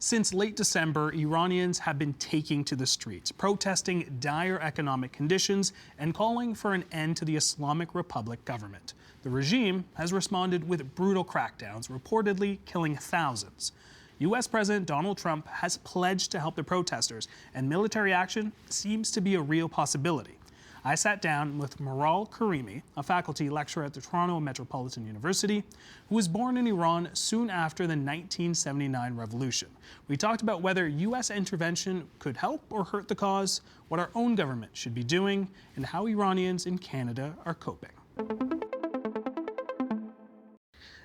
Since late December, Iranians have been taking to the streets, protesting dire economic conditions and calling for an end to the Islamic Republic government. The regime has responded with brutal crackdowns, reportedly killing thousands. U.S. President Donald Trump has pledged to help the protesters, and military action seems to be a real possibility. I sat down with Maral Karimi, a faculty lecturer at the Toronto Metropolitan University, who was born in Iran soon after the 1979 revolution. We talked about whether U.S. intervention could help or hurt the cause, what our own government should be doing, and how Iranians in Canada are coping.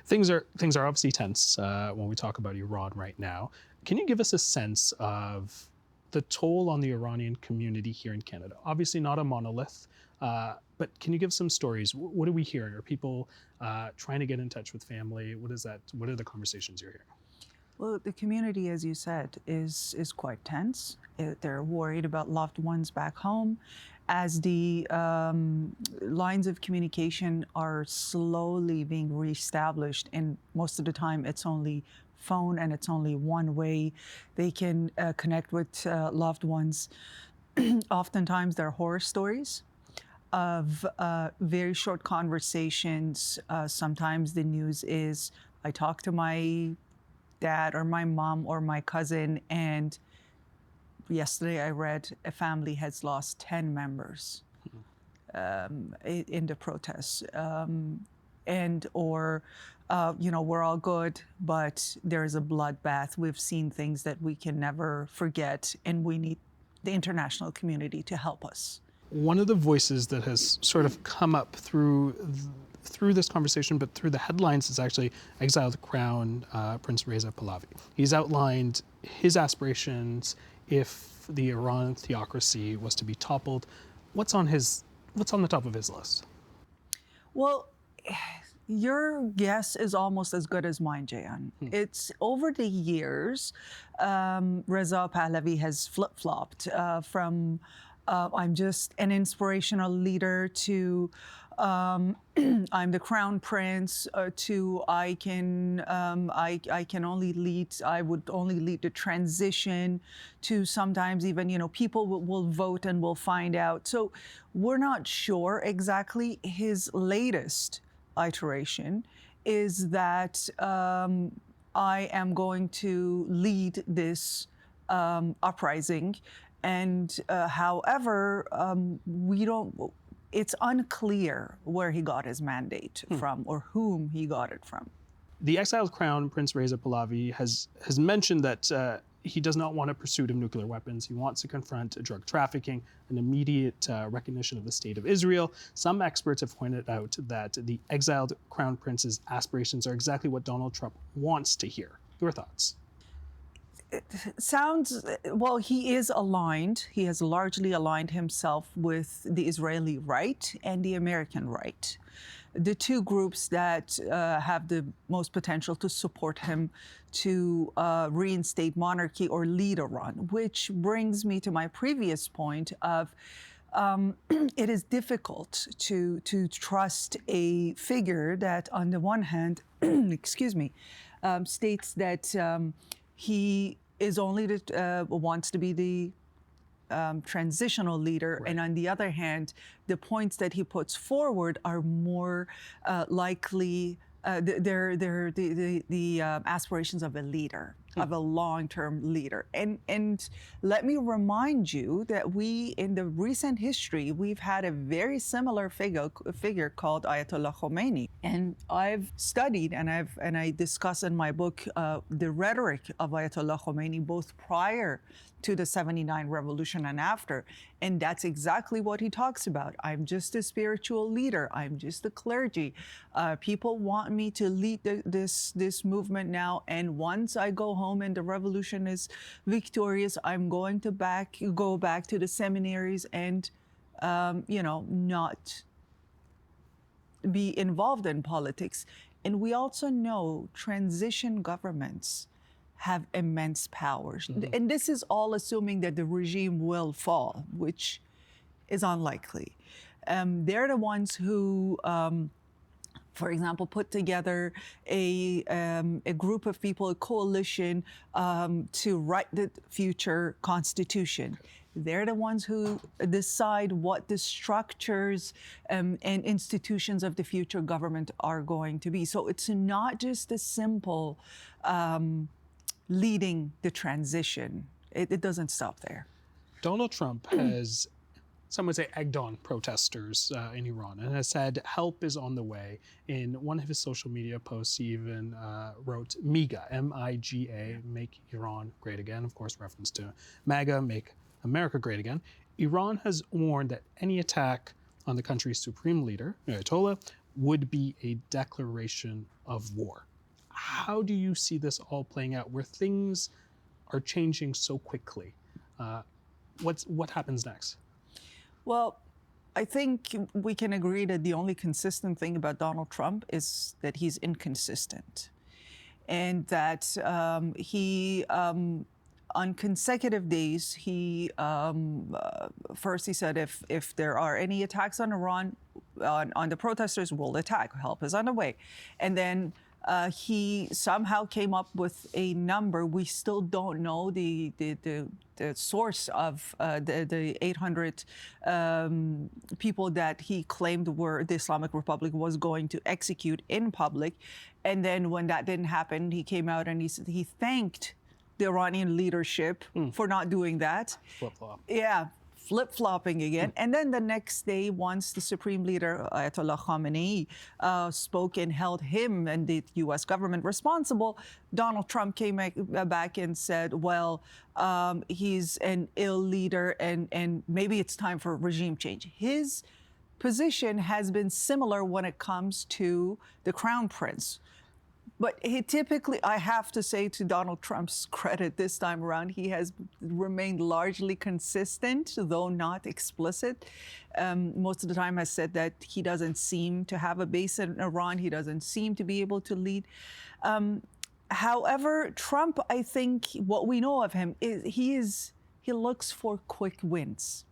Things are obviously tense when we talk about Iran right now. Can you give us a sense of the toll on the Iranian community here in Canada? Obviously not a monolith, but can you give some stories? What are we hearing? Are people trying to get in touch with family? What are the conversations you're hearing? Well, the community, as you said, is quite tense. They're worried about loved ones back home as the lines of communication are slowly being reestablished, and most of the time it's only phone and it's only one way they can connect with loved ones. Oftentimes they're horror stories of very short conversations. Sometimes the news is, I talked to my dad or my mom or my cousin, and yesterday I read a family has lost 10 members in the protests. We're all good, but there is a bloodbath. We've seen things that we can never forget, and we need the international community to help us. One of the voices that has sort of come up through this conversation, but through the headlines, is actually Exiled Crown Prince Reza Pahlavi. He's outlined his aspirations if the Iran theocracy was to be toppled. What's on the top of his list? Well, your guess is almost as good as mine, Jeyan. It's over the years, Reza Pahlavi has flip-flopped from I'm just an inspirational leader to I'm the crown prince to I can only lead, I would only lead the transition, to sometimes even, people will vote and we'll find out. So we're not sure exactly. His latest iteration is that I am going to lead this uprising, and however, it's unclear where he got his mandate from or whom he got it from. The exiled crown, Prince Reza Pahlavi, has mentioned that he does not want a pursuit of nuclear weapons. He wants to confront drug trafficking, an immediate recognition of the state of Israel. Some experts have pointed out that the exiled crown prince's aspirations are exactly what Donald Trump wants to hear. Your thoughts? He is aligned. He has largely aligned himself with the Israeli right and the American right, the two groups that have the most potential to support him to reinstate monarchy or lead Iran, which brings me to my previous point of it is difficult to trust a figure that on the one hand, states that he is only wants to be the transitional leader, right. And on the other hand, the points that he puts forward are more likely they're the aspirations of a leader, of a long-term leader. And let me remind you that we, in the recent history, we've had a very similar figure called Ayatollah Khamenei. And I've studied and I discuss in my book the rhetoric of Ayatollah Khamenei, both prior to the 79 revolution and after. And that's exactly what he talks about. I'm just a spiritual leader. I'm just a clergy. People want me to lead this movement now. And once I go home and the revolution is victorious, I'm going to go back to the seminaries and, not be involved in politics. And we also know transition governments have immense powers. Mm-hmm. And this is all assuming that the regime will fall, which is unlikely. They're the ones who for example, put together a group of people, a coalition to write the future constitution. They're the ones who decide what the structures and institutions of the future government are going to be. So it's not just a simple leading the transition. It doesn't stop there. Donald Trump has, some would say, egged on protesters in Iran and has said help is on the way. In one of his social media posts, he even wrote MIGA, M-I-G-A, Make Iran Great Again, of course, reference to MAGA, Make America Great Again. Iran has warned that any attack on the country's supreme leader, Ayatollah, would be a declaration of war. How do you see this all playing out where things are changing so quickly? What happens next? Well, I think we can agree that the only consistent thing about Donald Trump is that he's inconsistent, and that he, on consecutive days, he first he said if there are any attacks on Iran, on the protesters, we'll attack. Help is on the way, and then he somehow came up with a number. We still don't know the source of the 800 people that he claimed were the Islamic Republic was going to execute in public. And then when that didn't happen, he came out and he thanked the Iranian leadership for not doing that. Flip-flop. Yeah. Flip-flopping again. And then the next day, once the supreme leader, Ayatollah Khamenei, spoke and held him and the U.S. government responsible, Donald Trump came back and said, well, he's an ill leader and maybe it's time for regime change. His position has been similar when it comes to the Crown Prince. But he typically, I have to say to Donald Trump's credit this time around, he has remained largely consistent, though not explicit. Most of the time has said that he doesn't seem to have a base in Iran. He doesn't seem to be able to lead. However, Trump, I think what we know of him is he looks for quick wins.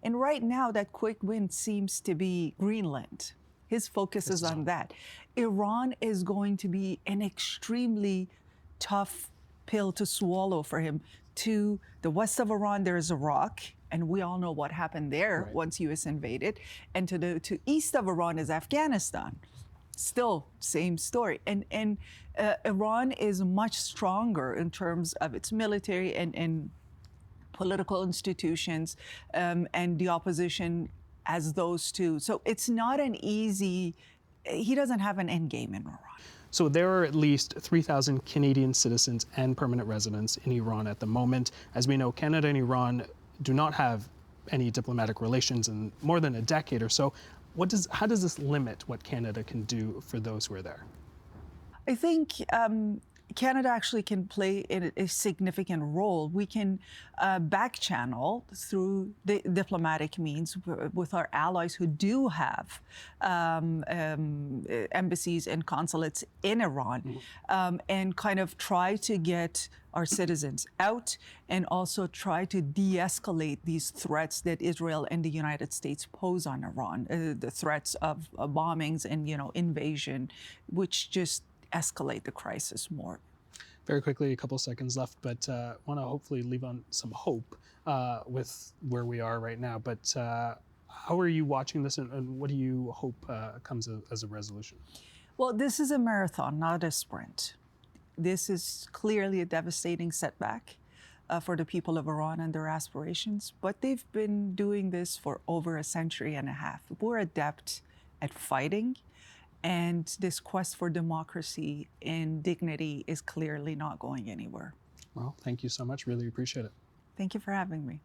And right now that quick win seems to be Greenland. His focus is on that. Iran is going to be an extremely tough pill to swallow for him. To the west of Iran, there's Iraq, and we all know what happened there once U.S. invaded. And to east of Iran is Afghanistan. Still, same story. And Iran is much stronger in terms of its military and political institutions and the opposition as those two. So it's not an easy, he doesn't have an endgame in Iran. So there are at least 3,000 Canadian citizens and permanent residents in Iran at the moment. As we know, Canada and Iran do not have any diplomatic relations in more than a decade or so. How does this limit what Canada can do for those who are there? I think Canada actually can play a significant role. We can back channel through the diplomatic means with our allies who do have embassies and consulates in Iran, and kind of try to get our citizens out and also try to de-escalate these threats that Israel and the United States pose on Iran, the threats of bombings and invasion, which just escalate the crisis more. Very quickly, a couple seconds left, but want to hopefully leave on some hope with where we are right now. But how are you watching this, and what do you hope comes as a resolution? Well, this is a marathon, not a sprint. This is clearly a devastating setback for the people of Iran and their aspirations, but they've been doing this for over a century and a half. We're adept at fighting. And this quest for democracy and dignity is clearly not going anywhere. Well, thank you so much. Really appreciate it. Thank you for having me.